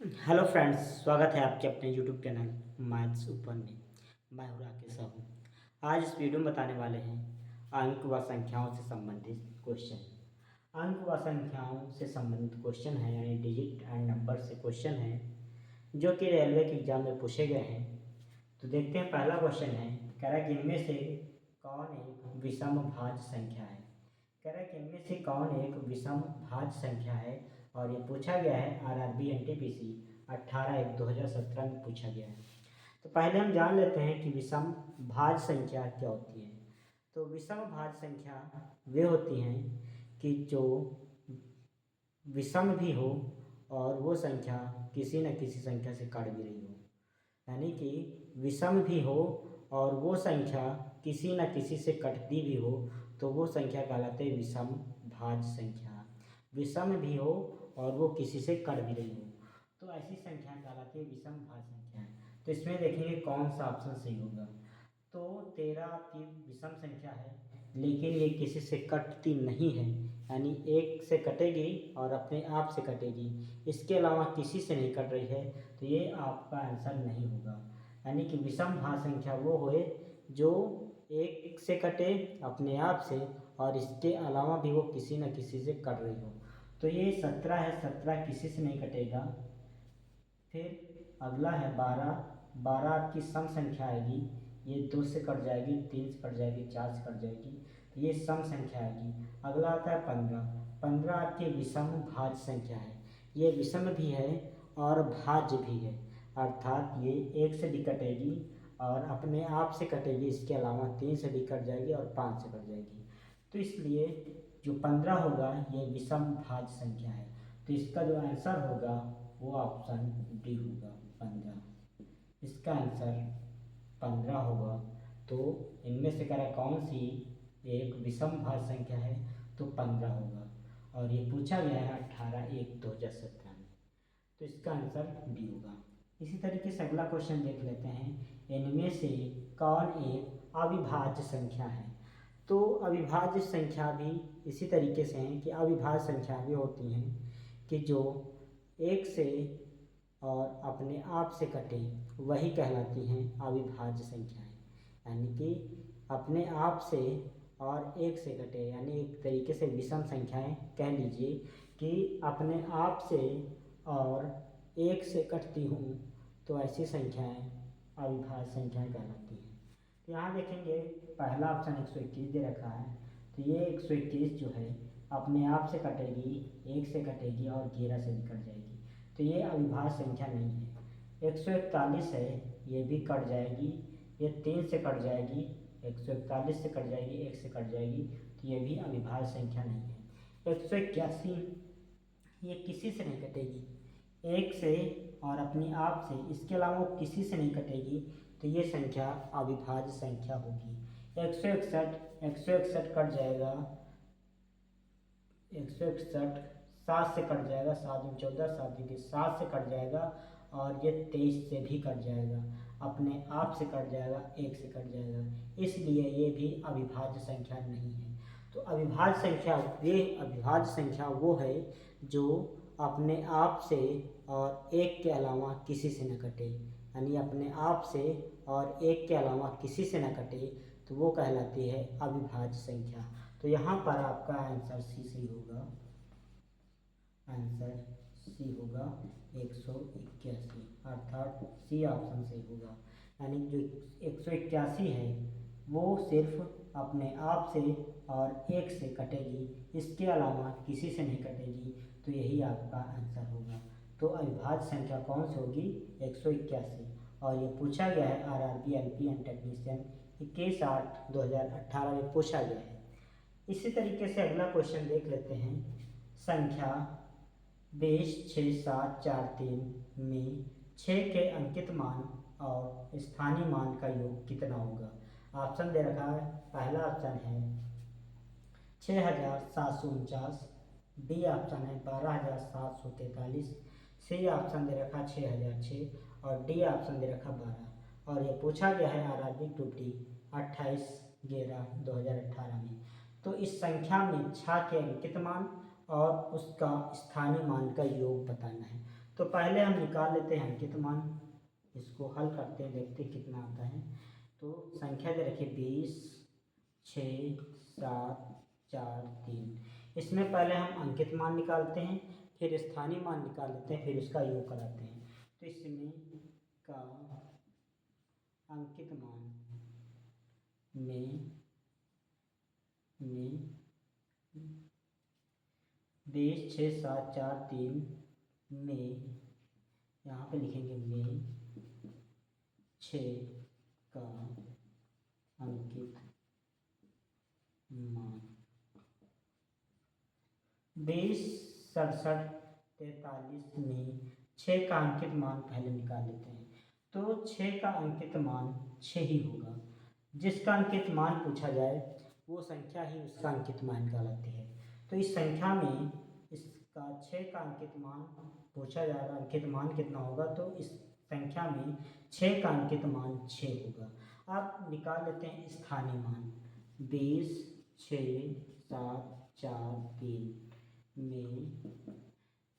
Hello friends, स्वागत है आपके अपने यूट्यूब चैनल मैथ्स ऊपर में। मैं हूँ राकेश साहू। आज इस वीडियो में बताने वाले हैं अंक व संख्याओं से संबंधित क्वेश्चन। अंक व संख्याओं से संबंधित क्वेश्चन है, यानी डिजिट एंड नंबर से क्वेश्चन है जो कि रेलवे के एग्जाम में पूछे गए हैं। तो देखते हैं, पहला क्वेश्चन है, कह रहा है कि इनमें से कौन एक विषम भाज्य संख्या है। कह रहा है कि इनमें से कौन एक विषम भाज्य संख्या है, और ये पूछा गया है आरआरबी एनटीपीसी 18/1/2017 में पूछा गया है। तो पहले हम जान लेते हैं कि विषम भाज्य संख्या क्या होती है। तो विषम भाज्य संख्या वे होती हैं कि जो विषम भी हो और वो संख्या किसी न किसी संख्या से कट भी रही हो, यानी कि विषम भी हो और वो संख्या किसी न किसी से कटती भी हो, तो वो संख्या कहलाते हैं विषम भाज्य संख्या। विषम भी हो और वो किसी से कट भी रही हो, तो ऐसी संख्या कहलाती है विषम भाज्य संख्या। तो इसमें देखेंगे कौन सा ऑप्शन सही होगा। तो 13 आपकी विषम संख्या है, लेकिन ये किसी से कटती नहीं है, यानी एक से कटेगी और अपने आप से कटेगी, इसके अलावा किसी से नहीं कट रही है, तो ये आपका आंसर नहीं होगा। यानी कि विषम भाज्य संख्या वो होए जो एक से कटे अपने आप से और इसके अलावा भी वो किसी न किसी से कट रही हो। तो ये 17 है, 17 किसी से नहीं कटेगा। फिर अगला है 12, 12 आपकी सम संख्या आएगी, ये 2 से कट जाएगी, 3 से कट जाएगी, 4 से कट जाएगी, तो ये सम संख्या आएगी। अगला आता है 15, 15 आपकी विषम भाज्य संख्या है। ये विषम भी है और भाज्य भी है, अर्थात ये 1 से भी कटेगी और अपने आप से कटेगी, इसके अलावा 3 से भी कट जाएगी और 5 से कट जाएगी। तो इसलिए जो 15 होगा ये विषम भाज्य संख्या है। तो इसका जो आंसर होगा वो ऑप्शन डी होगा, 15। इसका आंसर 15 होगा। तो इनमें से कह रहा कौन सी एक विषम भाज्य संख्या है, तो 15 होगा, और ये पूछा गया है 18/1/2017 में। तो इसका आंसर डी होगा। इसी तरीके से अगला क्वेश्चन देख लेते हैं, इनमें से कौन एक अविभाज्य संख्या है। तो अविभाज्य संख्या भी इसी तरीके से हैं कि अविभाज्य संख्या भी होती हैं कि जो एक से और अपने आप से कटे, वही कहलाती हैं अविभाज्य संख्याएं। यानी कि अपने आप से और एक से कटे, यानी एक तरीके से विषम संख्याएं कह लीजिए कि अपने आप से और एक से कटती हूँ, तो ऐसी संख्याएं अविभाज्य संख्याएं कहलाती हैं। तो यहाँ देखेंगे पहला ऑप्शन 121 दे रखा है, तो ये 121 जो है अपने आप से कटेगी, एक से कटेगी और 11 से भी कट जाएगी, तो ये अविभाज्य संख्या नहीं है। 141 है, ये भी कट जाएगी, ये 3 से कट जाएगी, 141 से कट जाएगी, 1 से कट जाएगी, तो ये भी अविभाज्य संख्या नहीं है। 181 ये किसी से नहीं कटेगी, एक से और अपने आप से, इसके अलावा वो किसी से नहीं कटेगी, तो ये संख्या अविभाज्य संख्या होगी। 161 कट जाएगा, 161 7 से कट जाएगा, 7 दूनी 14, 7 दूनी 7 से कट जाएगा, और ये 23 से भी कट जाएगा, अपने आप से कट जाएगा, एक से कट जाएगा, इसलिए ये भी अविभाज्य संख्या नहीं है। तो अविभाज्य संख्या वो है जो अपने आप से और एक के अलावा किसी से न कटे, यानी अपने आप से और एक के अलावा किसी से न कटे, तो वो कहलाती है अविभाज्य संख्या। तो यहाँ पर आपका आंसर सी सही होगा, आंसर सी होगा 181, अर्थात सी ऑप्शन सही होगा। यानी जो 181 है वो सिर्फ अपने आप से और एक से कटेगी, इसके अलावा किसी से नहीं कटेगी, तो यही आपका आंसर होगा। तो अविभाज्य संख्या कौन सी होगी, 181, और ये पूछा गया है आरआरबी एलपी एंड टेक्नीशियन 21/8/2018 में पूछा गया है। इसी तरीके से अगला क्वेश्चन देख लेते हैं, संख्या 20, 6, 7, 4, 3 में 6 के अंकित मान और स्थानीय मान का योग कितना होगा। ऑप्शन दे रखा है, पहला ऑप्शन है 6749, बी ऑप्शन है 12743, सी ऑप्शन दे रखा 6006 और डी ऑप्शन दे रखा 12, और ये पूछा गया है आरआरबी ग्रुप डी 28/11/2018 में। तो इस संख्या में 6 के अंकित मान और उसका स्थानीय मान का योग बताना है। तो पहले हम निकाल लेते हैं अंकित मान, इसको हल करते हैं, देखते हैं कितना आता है। तो संख्या दे रखिए 20, 6, 7, 4, 3। इसमें पहले हम अंकित मान निकालते हैं, फिर स्थानीय मान निकाल लेते हैं, फिर उसका योग कराते हैं। तो इसमें का अंकित मान में 20, 6, 7, 4, 3 में, यहाँ पे लिखेंगे में 6 का अंकित मान 20, 67, 43 में 6 का अंकित मान पहले निकाल लेते हैं। तो 6 का अंकित मान 6 ही होगा। जिसका अंकित मान पूछा जाए वो संख्या ही उसका अंकित मान कहलाती है। तो इस संख्या में इसका 6 का अंकित मान पूछा जा रहा, अंकित मान कितना होगा, तो इस संख्या में 6 का अंकित मान 6 होगा। आप निकाल लेते हैं स्थानीय मान। 20, 6, 7, 4, 3 में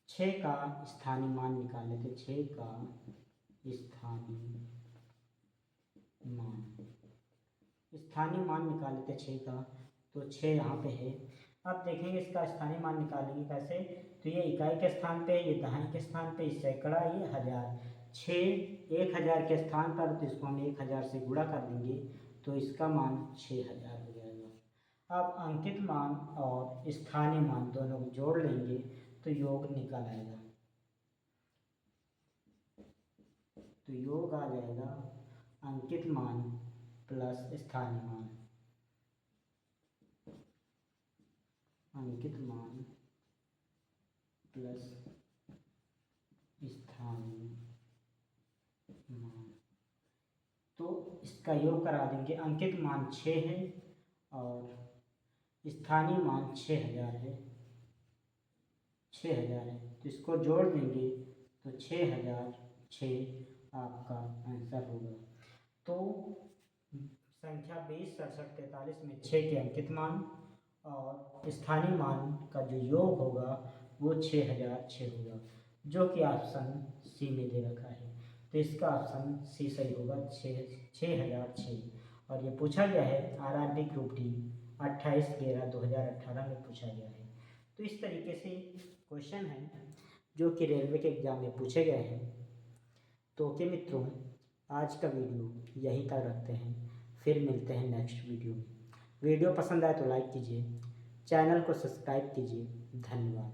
6 का स्थानीय मान निकाल लेते। 6 का स्थानीय मान निकाल लेते 6 का। तो 6 यहाँ पे है। अब देखेंगे इसका स्थानीय मान निकालेंगे कैसे। तो ये इकाई के स्थान पे, ये दहाई के स्थान पे, सैकड़ा, ये हजार। 6 1000 के स्थान पर, तो इसको हम 1000 से गुणा कर देंगे, तो इसका मान 6000 हो जाएगा। अब अंकित मान और स्थानीय मान दोनों को जोड़ लेंगे तो योग निकल आएगा। तो योग आ जाएगा अंकित मान प्लस स्थानीय मान, अंकित मान प्लस स्थानीय मान। तो इसका योग करा देंगे। अंकित मान 6 है और स्थानीय मान 6000 है, 6000 है। तो इसको जोड़ देंगे तो 6006 आपका आंसर होगा। तो संख्या 20, 67, 43 में 6 के अंकित मान और स्थानीय मान का जो योग होगा वो 6006 होगा, जो कि ऑप्शन सी में दे रखा है। तो इसका ऑप्शन सी सही होगा, 6006। और ये पूछा गया है आरआरबी ग्रुप डी 28/11/2018 में पूछा गया है। तो इस तरीके से क्वेश्चन है जो कि रेलवे के एग्ज़ाम में पूछे गए हैं। तो ओके मित्रों, आज का वीडियो यहीं तक रखते हैं, फिर मिलते हैं नेक्स्ट वीडियो में। वीडियो पसंद आए तो लाइक कीजिए, चैनल को सब्सक्राइब कीजिए। धन्यवाद।